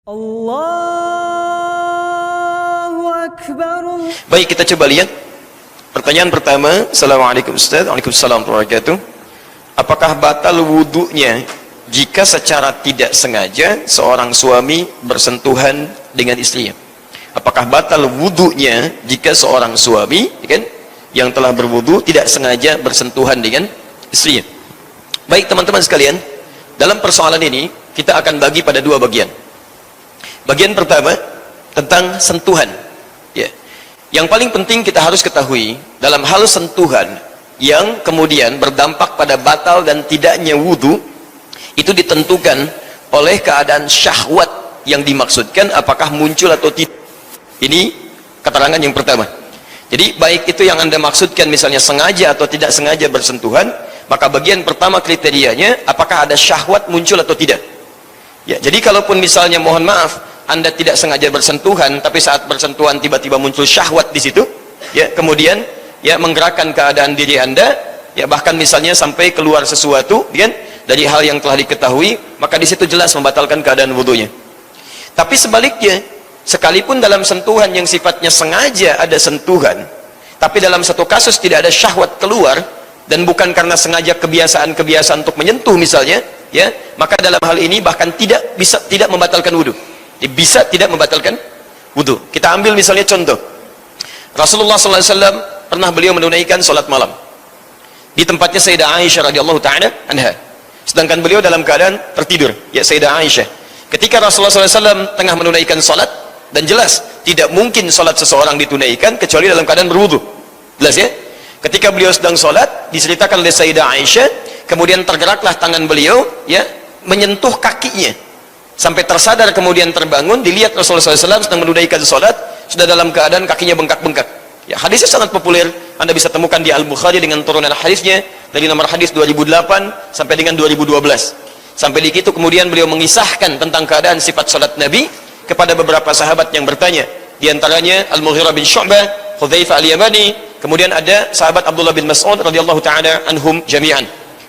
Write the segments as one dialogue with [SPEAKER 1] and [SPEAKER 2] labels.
[SPEAKER 1] Allahu Akbar.
[SPEAKER 2] Baik, kita coba lihat pertanyaan pertama. Assalamualaikum Ustaz. Waalaikumsalam warahmatullahi wabarakatuh. Apakah batal wudunya jika secara tidak sengaja seorang suami bersentuhan dengan istrinya? Apakah batal wudunya jika seorang suami yang telah berwudu tidak sengaja bersentuhan dengan istrinya? Baik teman-teman sekalian, dalam persoalan ini kita akan bagi pada dua bagian. Bagian pertama tentang sentuhan. Ya. Yang paling penting kita harus ketahui dalam hal sentuhan yang kemudian berdampak pada batal dan tidaknya wudu, itu ditentukan oleh keadaan syahwat yang dimaksudkan, apakah muncul atau tidak. Ini keterangan yang pertama. Jadi baik itu yang Anda maksudkan misalnya sengaja atau tidak sengaja bersentuhan, maka bagian pertama kriterianya apakah ada syahwat muncul atau tidak. Ya, jadi kalaupun misalnya mohon maaf Anda tidak sengaja bersentuhan, tapi saat bersentuhan tiba-tiba muncul syahwat di situ, ya, kemudian ya menggerakkan keadaan diri Anda, ya bahkan misalnya sampai keluar sesuatu, kan, dari hal yang telah diketahui, maka di situ jelas membatalkan keadaan wudunya. Tapi sebaliknya, sekalipun dalam sentuhan yang sifatnya sengaja ada sentuhan, tapi dalam satu kasus tidak ada syahwat keluar dan bukan karena sengaja kebiasaan untuk menyentuh misalnya, ya, maka dalam hal ini bahkan tidak membatalkan wudu. Bisa tidak membatalkan wudu. Kita ambil misalnya contoh, Rasulullah SAW pernah beliau menunaikan sholat malam di tempatnya Sayyidah Aisyah radhiyallahu ta'ala anha, sedangkan beliau dalam keadaan tertidur, ya Sayyidah Aisyah. Ketika Rasulullah SAW tengah menunaikan sholat, dan jelas tidak mungkin sholat seseorang ditunaikan kecuali dalam keadaan berwudu, jelas ya. Ketika beliau sedang sholat, diceritakan oleh Sayyidah Aisyah, kemudian tergeraklah tangan beliau, ya, menyentuh kakinya, sampai tersadar kemudian terbangun, dilihat Rasulullah SAW sedang menunaikan sholat, sudah dalam keadaan kakinya bengkak-bengkak. Ya, hadisnya sangat populer, Anda bisa temukan di Al-Bukhari dengan turunan hadisnya dari nomor hadis 2008 sampai dengan 2012. Sampai di situ kemudian beliau mengisahkan tentang keadaan sifat sholat Nabi kepada beberapa sahabat yang bertanya, di antaranya Al-Mughirah bin Syu'bah, Hudzaifah Al-Yamani, kemudian ada sahabat Abdullah bin Mas'ud radhiyallahu ta'ala anhum jami'an.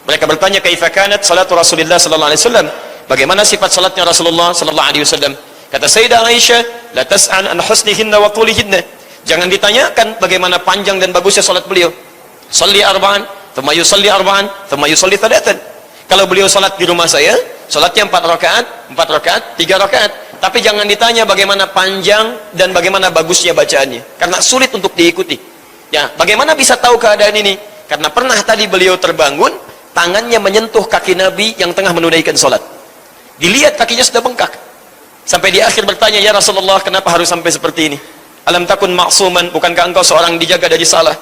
[SPEAKER 2] Mereka bertanya, kaifa kanat salatu Rasulullah sallallahu alaihi wasallam? Bagaimana sifat salatnya Rasulullah sallallahu alaihi wasallam? Kata Sayyidah Aisyah, la tas'al an husnihinna wa tulihinna. Jangan ditanyakan bagaimana panjang dan bagusnya salat beliau. Shalli arba'an, thumma yusalli arba'an, thumma yusalli thalathan. Kalau beliau salat di rumah saya, salatnya 4 rakaat, 3 rakaat. Tapi jangan ditanya bagaimana panjang dan bagaimana bagusnya bacaannya, karena sulit untuk diikuti. Ya, bagaimana bisa tahu keadaan ini? Karena pernah tadi beliau terbangun, tangannya menyentuh kaki Nabi yang tengah menunaikan salat. Dilihat kakinya sudah bengkak. Sampai di akhir bertanya, ya Rasulullah, kenapa harus sampai seperti ini? Alam takun ma'suman, bukankah engkau seorang dijaga dari salah?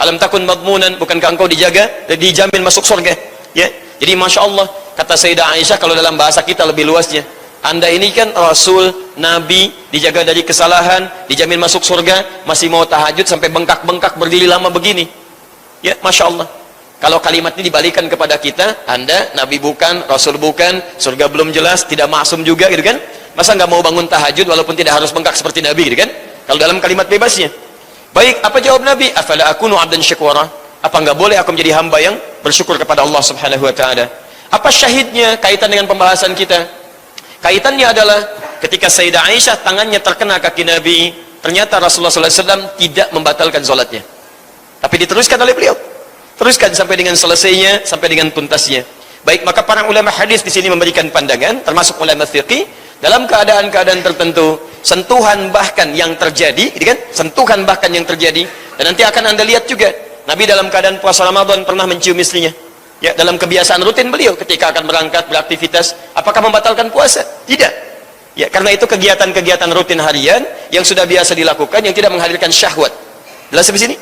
[SPEAKER 2] Alam takun madmunan, bukankah engkau dijamin masuk surga? Ya. Jadi Masya Allah, kata Sayyidah Aisyah, kalau dalam bahasa kita lebih luasnya, Anda ini kan Rasul, Nabi, dijaga dari kesalahan, dijamin masuk surga, masih mau tahajud sampai bengkak-bengkak berdiri lama begini. Ya, Masya Allah. Kalau kalimat ini dibalikan kepada kita, Anda Nabi bukan, Rasul bukan, surga belum jelas, tidak maksum juga, gitu kan? Masa nggak mau bangun tahajud walaupun tidak harus bengkak seperti Nabi, gitu kan? Kalau dalam kalimat bebasnya. Baik, apa jawab Nabi? Afala akunu 'abdan syakura? Apa nggak boleh aku menjadi hamba yang bersyukur kepada Allah Subhanahu wa taala? Apa syahidnya kaitan dengan pembahasan kita? Kaitannya adalah ketika Sayyidah Aisyah tangannya terkena kaki Nabi, ternyata Rasulullah SAW tidak membatalkan sholatnya, tapi diteruskan oleh beliau. Teruskan sampai dengan selesainya, sampai dengan tuntasnya. Baik, maka para ulama hadis di sini memberikan pandangan, termasuk ulama fiqih, dalam keadaan-keadaan tertentu, sentuhan bahkan yang terjadi, gitu kan? Sentuhan bahkan yang terjadi, dan nanti akan Anda lihat juga, Nabi dalam keadaan puasa Ramadan pernah mencium istrinya. Ya, dalam kebiasaan rutin beliau ketika akan berangkat beraktivitas, apakah membatalkan puasa? Tidak. Ya, karena itu kegiatan-kegiatan rutin harian yang sudah biasa dilakukan, yang tidak menghadirkan syahwat. Jelas di sini?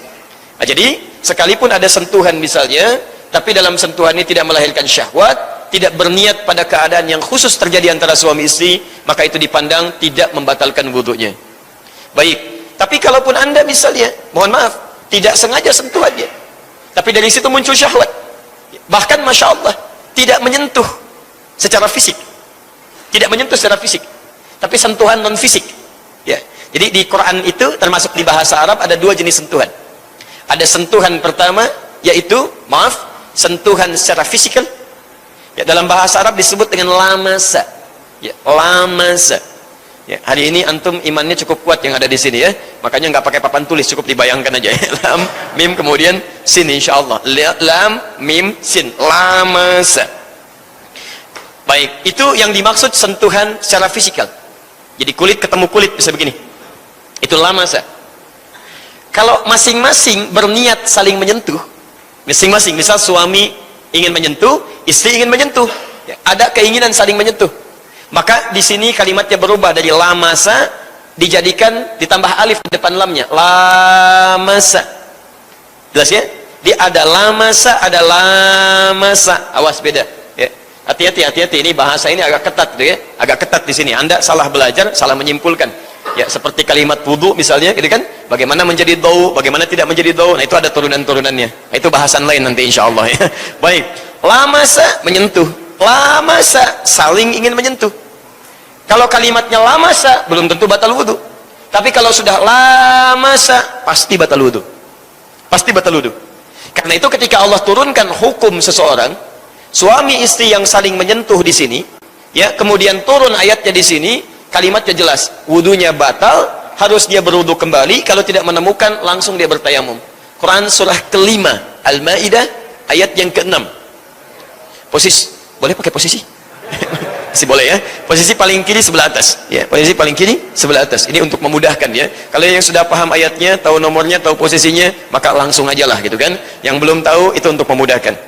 [SPEAKER 2] Nah, jadi sekalipun ada sentuhan misalnya, tapi dalam sentuhan ini tidak melahirkan syahwat, tidak berniat pada keadaan yang khusus terjadi antara suami istri, maka itu dipandang tidak membatalkan wudunya. Baik, tapi kalaupun Anda misalnya, mohon maaf, tidak sengaja sentuhannya, tapi dari situ muncul syahwat, bahkan Masya Allah tidak menyentuh secara fisik, tapi sentuhan non fisik. Ya, jadi di Quran itu termasuk di bahasa Arab ada 2 jenis sentuhan. Ada sentuhan pertama, yaitu sentuhan secara fisikal. Ya, dalam bahasa Arab disebut dengan lamasa. Ya, lamasa. Ya, hari ini antum imannya cukup kuat yang ada di sini ya. Makanya nggak pakai papan tulis, cukup dibayangkan aja ya. Lam, mim, kemudian sin insyaallah. Lam, mim, sin. Lamasa. Baik, itu yang dimaksud sentuhan secara fisikal. Jadi kulit ketemu kulit bisa begini. Itu lamasa. Kalau masing-masing berniat saling menyentuh, masing-masing, misal suami ingin menyentuh, istri ingin menyentuh, ya, ada keinginan saling menyentuh. Maka di sini kalimatnya berubah dari lamasa dijadikan ditambah alif di depan lamnya. Lamasa. Jelas ya? Dia ada lamasa, ada lamasa. Awas beda. Ya. Hati-hati ini bahasa ini agak ketat gitu ya. Agak ketat di sini. Anda salah belajar, salah menyimpulkan. Ya, seperti kalimat wudu misalnya, gitu kan? Bagaimana menjadi dau, bagaimana tidak menjadi dau. Nah, itu ada turunan-turunannya. Nah, itu bahasan lain nanti insyaallah ya. Baik. Lamasa menyentuh. Lamasa saling ingin menyentuh. Kalau kalimatnya lamasa belum tentu batal wudu. Tapi kalau sudah lamasa pasti batal wudu. Pasti batal wudu. Karena itu ketika Allah turunkan hukum seseorang, suami istri yang saling menyentuh di sini, ya, kemudian turun ayatnya di sini, kalimatnya jelas, wudunya batal, harus dia berwudu kembali, kalau tidak menemukan langsung dia bertayamum. Quran surah kelima, Al-Maidah ayat yang ke-6. Posisi boleh pakai posisi? Masih boleh ya. Posisi paling kiri sebelah atas. Ya, posisi paling kiri sebelah atas. Ini untuk memudahkan ya. Kalau yang sudah paham ayatnya, tahu nomornya, tahu posisinya, maka langsung aja lah gitu kan. Yang belum tahu itu untuk memudahkan.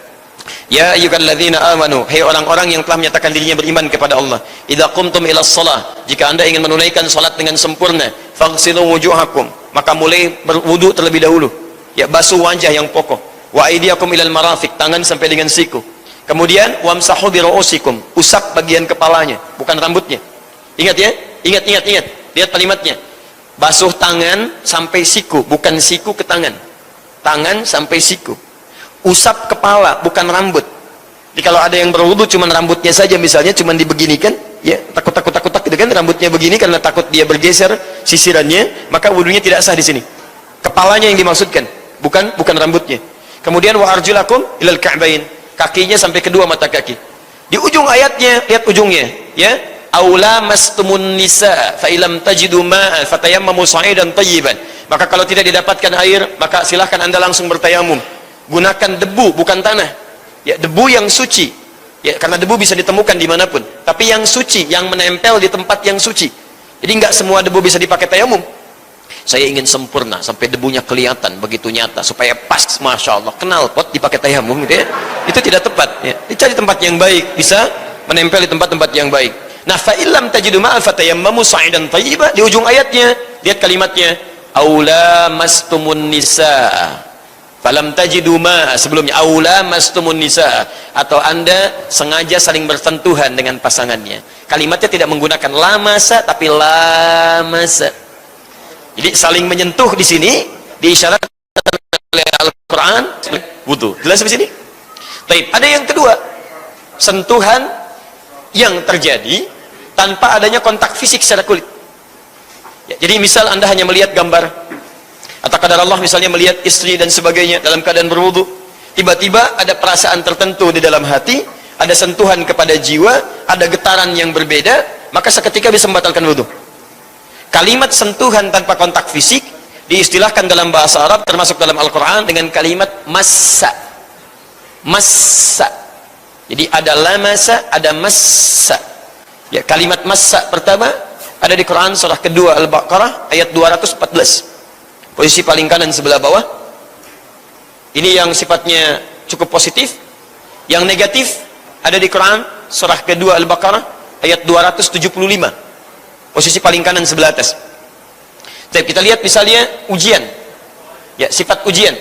[SPEAKER 2] Ya ayyuhalladzina amanu, hai orang-orang yang telah menyatakan dirinya beriman kepada Allah. Idza qumtum ilas shalah, jika Anda ingin menunaikan salat dengan sempurna, faghsilu wujuhakum, maka mulai berwudu terlebih dahulu. Ya, basuh wajah yang pokok. Wa aydiyakum ilal marafiq, tangan sampai dengan siku. Kemudian wamsahu bi ru'usikum, usap bagian kepalanya, bukan rambutnya. Ingat ya, ingat. Lihat kalimatnya. Basuh tangan sampai siku, bukan siku ke tangan. Tangan sampai siku. Usap kepala, bukan rambut. Jadi kalau ada yang berwudu cuman rambutnya saja misalnya, cuman dibeginikan, ya, takut gitu kan, rambutnya begini karena takut dia bergeser sisirannya, maka wudunya tidak sah di sini. Kepalanya yang dimaksudkan, bukan rambutnya. Kemudian wa arjulakum ilal ka'bain, kakinya sampai kedua mata kaki. Di ujung ayatnya, lihat ujungnya, ya. Aula mastumun nisa fa ilam tajidu ma'a fatayammamu sa'idan thayyiban. Maka kalau tidak didapatkan air, maka silahkan Anda langsung bertayamum. Gunakan debu, bukan tanah. Ya, debu yang suci. Ya, karena debu bisa ditemukan dimanapun. Tapi yang suci, yang menempel di tempat yang suci. Jadi nggak semua debu bisa dipakai tayamum. Saya ingin sempurna sampai debunya kelihatan begitu nyata supaya pas, masya Allah, kenal pot dipakai tayamum gitu ya. Itu tidak tepat ya. Dicari tempat yang baik, bisa menempel di tempat-tempat yang baik. Nah, fa illam tajidu ma'a fatayammamu sa'idan thayyiba, di ujung ayatnya lihat kalimatnya, aula mastumun nisa falam tajidu ma'a, sebelumnya aula mastumun nisa, atau Anda sengaja saling bersentuhan dengan pasangannya. Kalimatnya tidak menggunakan lamasa tapi lamasa. Jadi saling menyentuh di sini diisyaratkan oleh Al-Quran wudu. Jelas di sini? Baik, ada yang kedua, sentuhan yang terjadi tanpa adanya kontak fisik secara kulit. Ya, jadi misal Anda hanya melihat gambar, atau kadar Allah misalnya melihat istri dan sebagainya dalam keadaan berwudu, tiba-tiba ada perasaan tertentu di dalam hati, ada sentuhan kepada jiwa, ada getaran yang berbeda, maka seketika bisa membatalkan wudu. Kalimat sentuhan tanpa kontak fisik diistilahkan dalam bahasa Arab, termasuk dalam Al-Quran, dengan kalimat massa. Massa. Jadi ada lamasa, ada massa. Ya, kalimat massa pertama ada di Quran surah kedua Al-Baqarah ayat 214. Posisi paling kanan sebelah bawah. Ini yang sifatnya cukup positif. Yang negatif ada di Quran surah kedua Al-Baqarah ayat 275. Posisi paling kanan sebelah atas. Jadi kita lihat misalnya ujian. Ya, sifat ujian.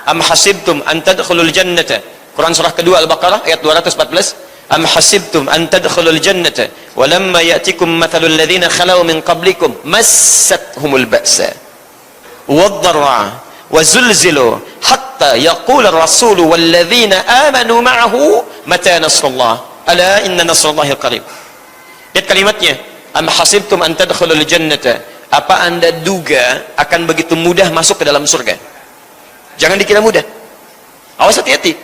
[SPEAKER 2] Am hasibtum an tadkhulul jannata. Quran surah kedua Al-Baqarah ayat 214. Am hasibtum an tadkhulul jannata wa lamma ya'tikum mathalul ladzina khalau min qablikum massathumul ba'sa wad-dharra wa zulzilu hatta yaqula ar-rasulu wal ladzina amanu ma'ahu mata nasrullah ala inna nasrullahi qarib. Lihat kalimatnya. Am hasibtum an tadkhulul jannata, apa Anda duga akan begitu mudah masuk ke dalam surga? Jangan dikira mudah. Awas, hati-hati.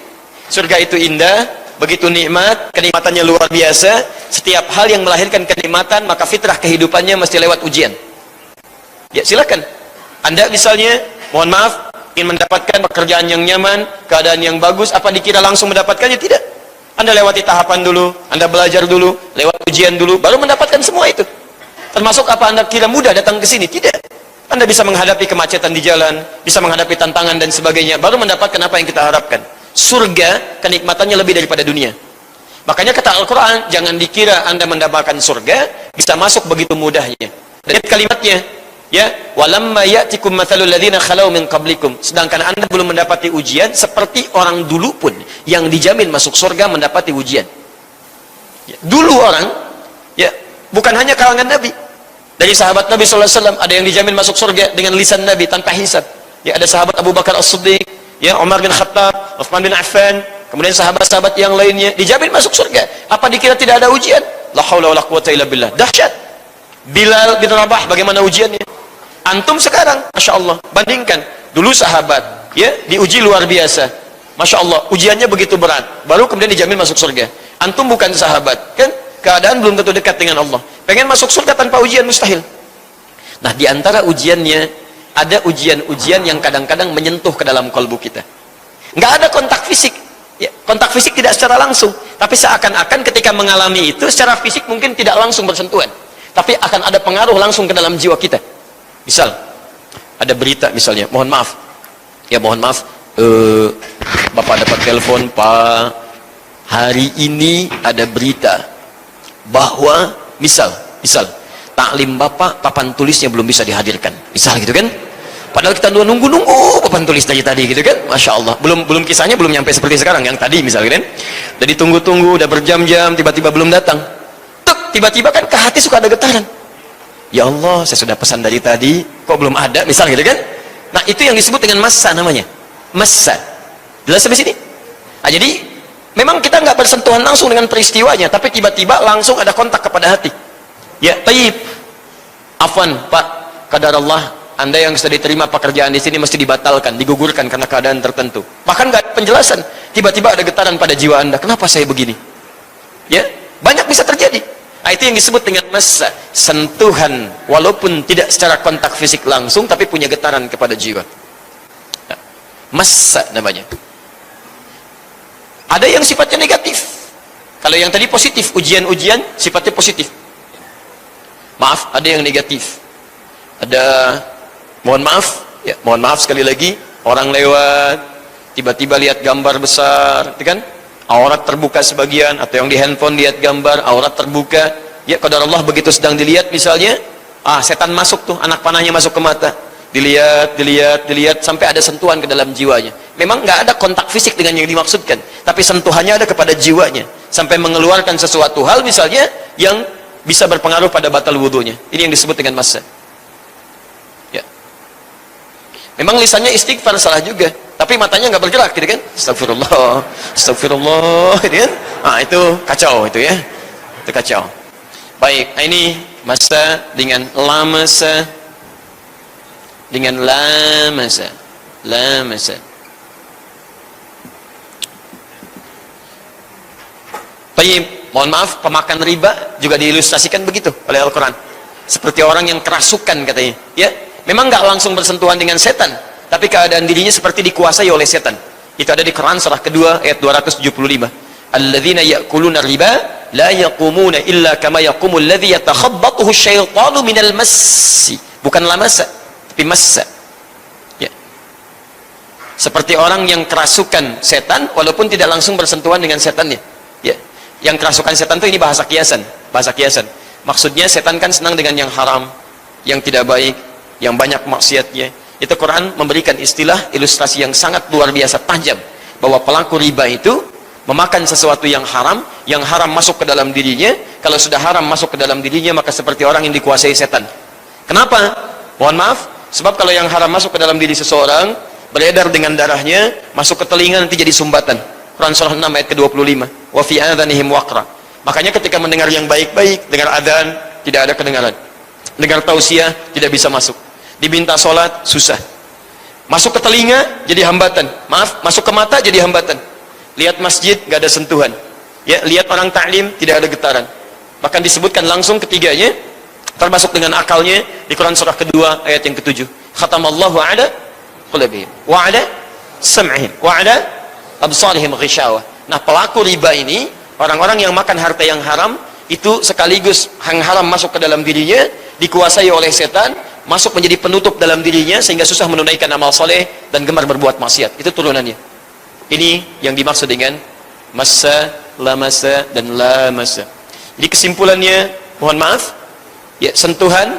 [SPEAKER 2] Surga itu indah, begitu nikmat, kenikmatannya luar biasa. Setiap hal yang melahirkan kenikmatan, maka fitrah kehidupannya mesti lewat ujian. Ya, silakan. Anda misalnya, mohon maaf, ingin mendapatkan pekerjaan yang nyaman, keadaan yang bagus, apa dikira langsung mendapatkannya? Tidak. Anda lewati tahapan dulu, Anda belajar dulu, lewat ujian dulu, baru mendapatkan semua itu. Termasuk apa Anda kira mudah datang ke sini? Tidak. Anda bisa menghadapi kemacetan di jalan, bisa menghadapi tantangan dan sebagainya, baru mendapatkan apa yang kita harapkan. Surga, kenikmatannya lebih daripada dunia. Makanya kata Al-Quran, jangan dikira Anda mendapatkan surga, bisa masuk begitu mudahnya. Dan kalimatnya, ya, walamma ya'tikum mathalul ladzina khalau min qablikum. Sedangkan Anda belum mendapati ujian seperti orang dulu pun yang dijamin masuk surga mendapati ujian. Ya, dulu orang, ya, bukan hanya kalangan Nabi. Dari sahabat Nabi SAW ada yang dijamin masuk surga dengan lisan Nabi tanpa hisab. Ya, ada sahabat Abu Bakar As-Siddiq, ya, Umar bin Khattab, Uthman bin Affan, kemudian sahabat-sahabat yang lainnya dijamin masuk surga. Apa dikira tidak ada ujian? La haula wala quwata illa billah. Dahsyat. Bilal bin Rabah bagaimana ujiannya? Antum sekarang, Masya Allah, bandingkan. Dulu sahabat, ya, diuji luar biasa. Masya Allah, ujiannya begitu berat. Baru kemudian dijamin masuk surga. Antum bukan sahabat, kan? Keadaan belum tentu dekat dengan Allah. Pengen masuk surga tanpa ujian mustahil. Nah, di antara ujiannya, ada ujian-ujian yang kadang-kadang menyentuh ke dalam kalbu kita. Nggak ada kontak fisik. Ya, kontak fisik tidak secara langsung. Tapi seakan-akan ketika mengalami itu, secara fisik mungkin tidak langsung bersentuhan. Tapi akan ada pengaruh langsung ke dalam jiwa kita. Misal, ada berita misalnya, mohon maaf, Bapak dapat telepon, Pak, hari ini ada berita bahwa, misal, taklim Bapak, papan tulisnya belum bisa dihadirkan, misal gitu kan. Padahal kita nunggu papan tulis dari tadi gitu kan, Masya Allah. Belum kisahnya belum nyampe seperti sekarang, yang tadi misalnya kan. Jadi tunggu, udah berjam-jam, tiba-tiba belum datang. Tiba-tiba kan ke hati suka ada getaran. Ya Allah, saya sudah pesan dari tadi, kok belum ada, misal gitu kan. Nah, itu yang disebut dengan massa namanya. Massa. Jelas sampai sini? Nah, jadi memang kita nggak bersentuhan langsung dengan peristiwanya, tapi tiba-tiba langsung ada kontak kepada hati. Ya, tayyib. Afwan, Pak, qadarullah, Anda yang sudah diterima pekerjaan di sini mesti dibatalkan, digugurkan karena keadaan tertentu. Bahkan nggak ada penjelasan. Tiba-tiba ada getaran pada jiwa Anda. Kenapa saya begini? Ya, banyak bisa terjadi. Nah, itu yang disebut dengan massa, sentuhan walaupun tidak secara kontak fisik langsung tapi punya getaran kepada jiwa. Nah, massa namanya. Ada yang sifatnya negatif. Kalau yang tadi positif, ujian-ujian sifatnya positif. Maaf, ada yang negatif. Ada, mohon maaf sekali lagi, orang lewat tiba-tiba lihat gambar besar, gitu kan? Aurat terbuka sebagian, atau yang di handphone lihat gambar aurat terbuka, ya qadarullah begitu sedang dilihat misalnya, setan masuk tuh, anak panahnya masuk ke mata, dilihat sampai ada sentuhan ke dalam jiwanya. Memang nggak ada kontak fisik dengan yang dimaksudkan, tapi sentuhannya ada kepada jiwanya sampai mengeluarkan sesuatu hal misalnya yang bisa berpengaruh pada batal wudunya. Ini yang disebut dengan massa. Ya. Memang lisannya istighfar salah juga, tapi matanya nggak bergerak, gitu kan? Astagfirullah, gitu kan? Itu kacau itu ya, itu kacau. Baik, ini massa dengan lamasa, lamasa. Baik, mohon maaf, pemakan riba juga diilustrasikan begitu oleh Al-Quran. Seperti orang yang kerasukan katanya, ya. Memang nggak langsung bersentuhan dengan setan, tapi keadaan dirinya seperti dikuasai oleh setan. Itu ada di Quran surah kedua ayat 275. Alladzina ya'kuluna riba la yaqumuna illa kama yaqumul ladzi yatakhabbathu asyaitanu minal massi. Bukan lamasa, tapi massa. Ya. Seperti orang yang kerasukan setan walaupun tidak langsung bersentuhan dengan setannya. Ya. Yang kerasukan setan itu ini bahasa kiasan. Maksudnya setan kan senang dengan yang haram, yang tidak baik, yang banyak maksiatnya. Itu Quran memberikan istilah ilustrasi yang sangat luar biasa tajam bahwa pelaku riba itu memakan sesuatu yang haram masuk ke dalam dirinya. Kalau sudah haram masuk ke dalam dirinya, maka seperti orang yang dikuasai setan. Kenapa? Mohon maaf, sebab kalau yang haram masuk ke dalam diri seseorang, beredar dengan darahnya, masuk ke telinga nanti jadi sumbatan. Quran surah 6 ayat ke-25. Wa fi adhanihim waqra. Makanya ketika mendengar yang baik-baik, dengar adzan, tidak ada kedengaran. Dengar tausiah, tidak bisa masuk. Diminta sholat, susah. Masuk ke telinga, jadi hambatan. Maaf, masuk ke mata, jadi hambatan. Lihat masjid, gak ada sentuhan. Ya, lihat orang taklim tidak ada getaran. Bahkan disebutkan langsung ketiganya, termasuk dengan akalnya di Quran surah kedua ayat yang ke-7. Khatamallahu ala qulubihim wa ala sam'ihim wa ala absarihim ghishawah. Nah, pelaku riba ini, orang-orang yang makan harta yang haram, itu sekaligus yang haram masuk ke dalam dirinya, dikuasai oleh setan, masuk menjadi penutup dalam dirinya sehingga susah menunaikan amal soleh dan gemar berbuat maksiat. Itu turunannya. Ini yang dimaksud dengan massa, lamasa, dan lamasa. Jadi kesimpulannya, mohon maaf, ya, sentuhan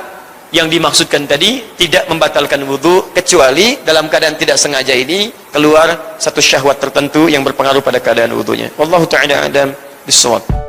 [SPEAKER 2] yang dimaksudkan tadi tidak membatalkan wudu, kecuali dalam keadaan tidak sengaja ini keluar satu syahwat tertentu yang berpengaruh pada keadaan wudunya. Wallahu ta'ala a'lam bishawab.